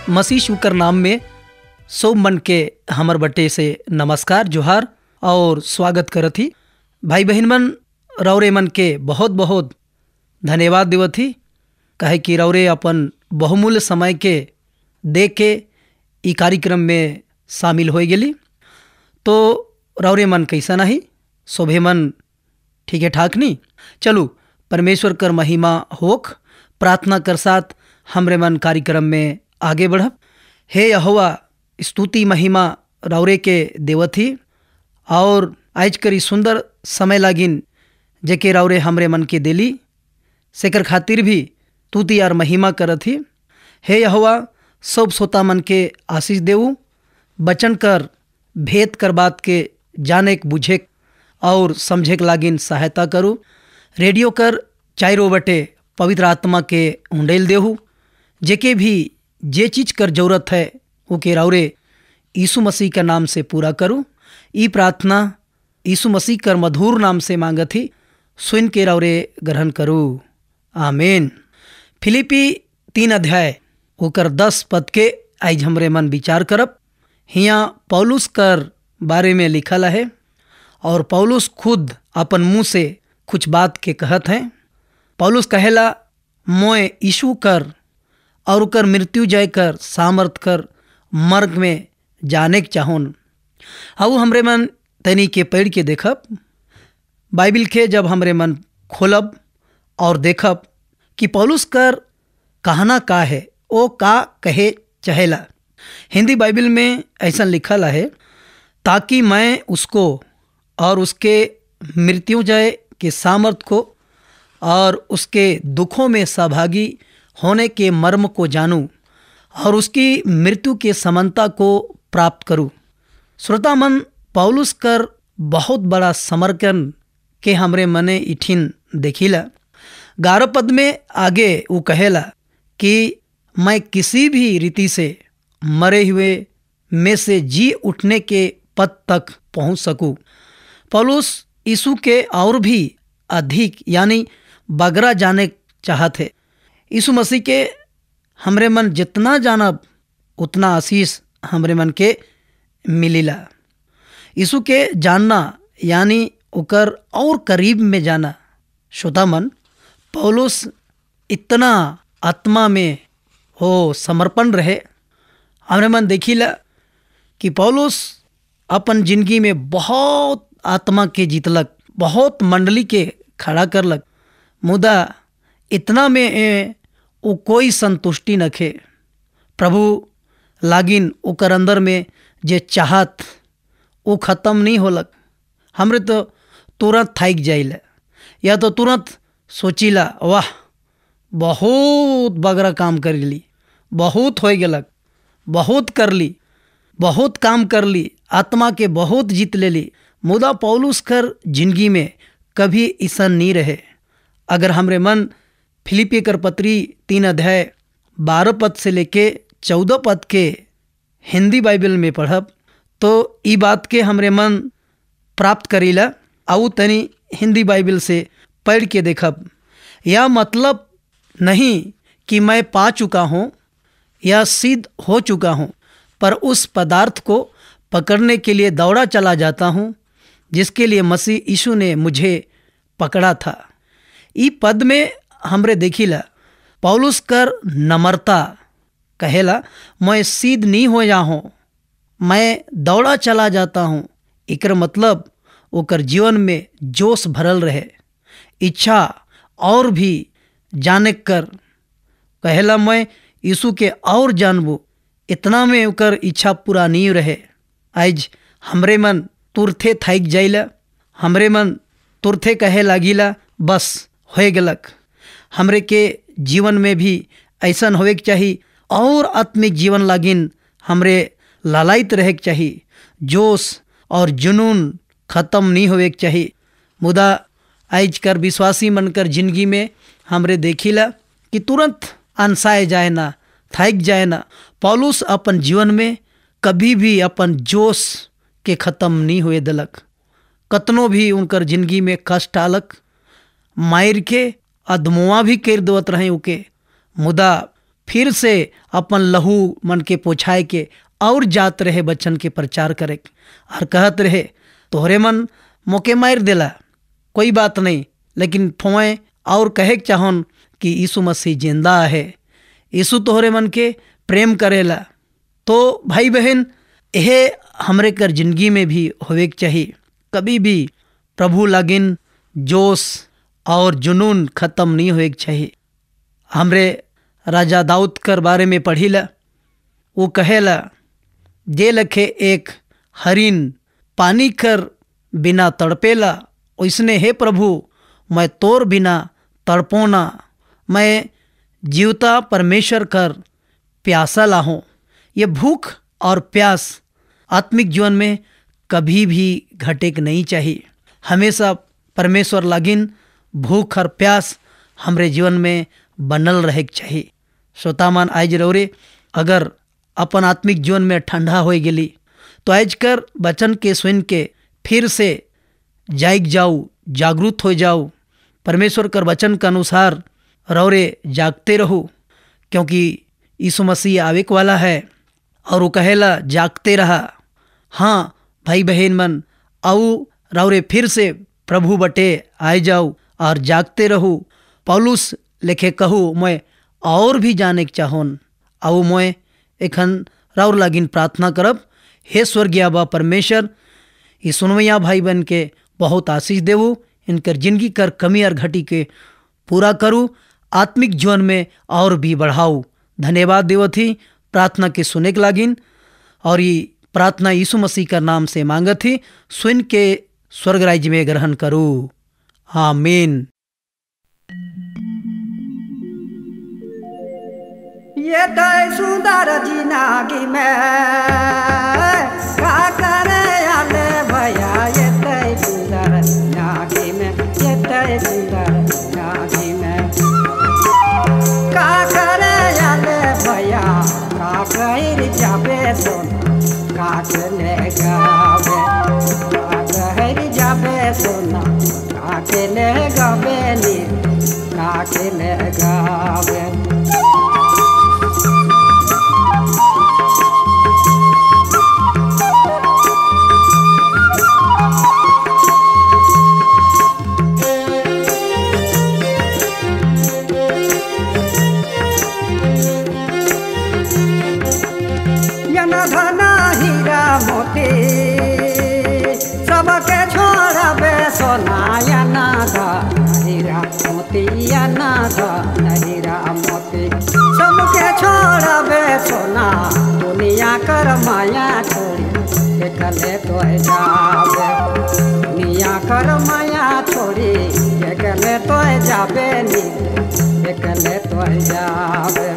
मसीह शुकर नाम में सब मन के हमर बटे से नमस्कार जोहार और स्वागत करत ही। भाई बहन मन रौरे मन के बहुत बहुत धन्यवाद देवत ही, कहे कि रौरे अपन बहुमूल्य समय के दे के ई कार्यक्रम में शामिल हो गेली। तो रौरे मन कैसा नहीं, शोभे मन ठीक है ठाक नहीं। चलू परमेश्वर कर महिमा होक, प्रार्थना कर साथ हमरे मन कार्यक्रम में आगे बढ़ब। हे यहोवा, स्तुति महिमा रौरे के देवत ही और आज करी सुंदर समय लागिन जेके रौरे हमरे मन के देली, सेकर खातिर भी स्तुति और महिमा करत ही। हे यहोवा, सब श्रोता मन के आशीष देऊ, बचन कर भेद कर बात के जाने बुझे और समझे लागिन सहायता करूँ। रेडियो कर चारों बटे पवित्र आत्मा के उंडेल देहू, जेके भी जे चीज कर जरूरत है वो के रौरे यीशु मसीह का नाम से पूरा करूँ। ई प्रार्थना यीशु मसीह कर मधुर नाम से मांगत ही, सुन के रौरे ग्रहण करूँ, आमीन। फिलिपी 3 अध्याय ओकर 10 पद के आज हमरे मन विचार करब। हियाँ पौलुस कर बारे में लिखल है और पौलुस खुद अपन मुँह से कुछ बात के कहत हैं। पौलुस कहेला, मोए यीशु कर और कर मृत्यु जय कर सामर्थ कर मर्ग में जाने के चाहून। हाउ हमरे मन तनी के पढ़ के देखब, बाइबिल के जब हमरे मन खोलब और देखब कि पौलुस कर कहना का है, वो का कहे चाहेला। हिंदी बाइबिल में ऐसा लिखल है, ताकि मैं उसको और उसके मृत्युंजय के सामर्थ को और उसके दुखों में सहभागी होने के मर्म को जानूं और उसकी मृत्यु के समानता को प्राप्त करूं। श्रोता मन, पौलुस कर बहुत बड़ा समर्पण के हमरे मने इठिन देखिला। 11 पद में आगे वो कहेला कि मैं किसी भी रीति से मरे हुए में से जी उठने के पद तक पहुंच सकूं। पौलुस यीशु के और भी अधिक यानी बगरा जाने चाहत है। यीशु मसीह के हमरे मन जितना जानब उतना आशीष हमरे मन के मिलिला। यीशु के जानना यानी ओकर और करीब में जाना। श्रोता मन, पौलुस इतना आत्मा में हो समर्पण रहे। हमरे मन देखिला कि पौलुस अपन जिंदगी में बहुत आत्मा के जीतलक, बहुत मंडली के खड़ा करलक, मुदा इतना में वो कोई संतुष्टि नखे। प्रभु लागिन ओकर अंदर में जे चाहत वो ख़त्म नहीं होलक। हमरे तो तुरंत थाइक जाइला या तो तुरंत सोचिला, वाह बहुत बगरा काम कर ली, बहुत हो गलक, बहुत कर ली, बहुत काम कर ली, आत्मा के बहुत जीत ले ली। मुदा पौलुस कर जिंदगी में कभी ऐसा नहीं रहे। अगर हमरे मन फिलिपी कर पत्री 3 अध्याय 12 पद से लेके 14 पद के हिंदी बाइबल में पढ़ब तो ई बात के हमरे मन प्राप्त करीला। आउ तनी हिंदी बाइबल से पढ़ के देखब। यह मतलब नहीं कि मैं पा चुका हूँ या सिद्ध हो चुका हूँ, पर उस पदार्थ को पकड़ने के लिए दौड़ा चला जाता हूँ जिसके लिए मसीह यीशु ने मुझे पकड़ा था। ई पद में हमरे देखिला पौलुस कर नम्रता कहेला, मैं सिद्ध नहीं हो जा हूँ, मैं दौड़ा चला जाता हूँ। एकर मतलब ओकर जीवन में जोश भरल रहे, इच्छा और भी जाने कर कहेला, मैं यीशु के और जानबू। इतना में ओकर इच्छा पूरा नहीं रहे। आज हमरे मन तुरथे थाइक जाइला, हमरे मन तुरथे कहे लागिला, बस हो गलक। हमरे के जीवन में भी ऐसा होवे के चाहिए और आत्मिक जीवन लागिन हमरे लालायित रहे के चाहिए। जोश और जुनून ख़त्म नहीं होवे के चाहिए। मुदा आज कर विश्वासी मनकर जिंदगी में हमरे देखिला कि तुरंत अनसाए जाए ना, थाइक जाए ना। पौलुस अपन जीवन में कभी भी अपन जोश के ख़त्म नहीं हुए दलक। कतनो भी उनकर जिंदगी में कष्ट आलक, मायर के अधमुआ भी कर देवत रहे उके, मुदा फिर से अपन लहू मन के पोछाए के और जात रहे बच्चन के प्रचार करे और कहत रहे तोहरे मन मोके मार देला कोई बात नहीं, लेकिन ठोए और कहे चाहन कि यीशु मसीह जिंदा है, यीशु तोहरे मन के प्रेम करेला। तो भाई बहन यह हमरे कर जिंदगी में भी होवे के चाहिए। कभी भी प्रभु लागिन जोश और जुनून खत्म नहीं होए के चाहिए। हमरे राजा दाऊद कर बारे में पढ़ीला, वो कहेला जे लखे एक हरिन पानी कर बिना तड़पेला वैसने हे प्रभु मैं तोर बिना तड़पोना, मैं जीवता परमेश्वर कर प्यासा लाहूँ। ये भूख और प्यास आत्मिक जीवन में कभी भी घटे के नहीं चाहिए। हमेशा परमेश्वर लागिन भूख और प्यास हमरे जीवन में बनल रहे के चाहिए। श्रोतामान आज रौरे अगर अपन आत्मिक जीवन में ठंडा हो गेली तो आज कर वचन के सुन के फिर से जाग जाऊ, जागरूक हो जाओ, परमेश्वर कर वचन के अनुसार रौरे जागते रहो, क्योंकि यीशु मसीह आवे वाला है और वो कहेला जागते रहा। हाँ भाई बहन मन, आओ रौरे फिर से प्रभु बटे आए जाओ और जागते रहो। पौलुस लिखे कहू मैं और भी जाने के चाहून, आओ मैं एखन रौर लागिन प्रार्थना करब। हे स्वर्गीय बा परमेश्वर, ये सुनवैया भाई बन के बहुत आशीष देवू, इनकर जिंदगी कर कमी और घटी के पूरा करूँ, आत्मिक जीवन में और भी बढ़ाऊ। धन्यवाद देवत ही प्रार्थना के सुने के लागिन, और ये प्रार्थना यीशु मसीह का नाम से मांगत ही, सुन के स्वर्ग राज्य में ग्रहण करूँ। आमीन। ये तय सुंदर जिंदगी में का करे आले भैया, ये तय सुंदर जिंदगी में, ये तय सुंदर जिंदगी में का करे आले भैया, का कहर जाबे सोना का ले गावे, का कहर जाबे सोना का ले गावे नी, का ले गावे। धना हीरा मोती सबके छोड़बे सोना, या ना हीरा मोती, या ना हीरा मोती सबके छोड़बे सोना। दुनिया कर माया छोड़ी एकले तो जाबे, दुनिया कर माया छोड़ी एकले तो जाबे नी, एकले तो जाबे।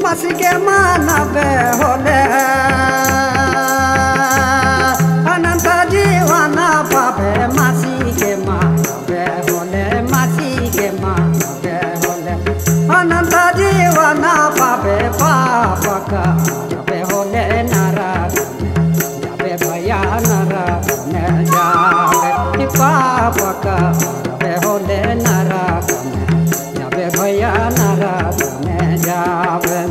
मसीह के मानवे होले अनंत जीवन पावे, मसीह के मानवे होले, मसीह के मानवे होले अनंत जीवन पावे। पाप करबे होले नरक जाबे भैया, नरक में जाबे। पाप करबे होले नरक में जाबे भैया, नरक में जाबे।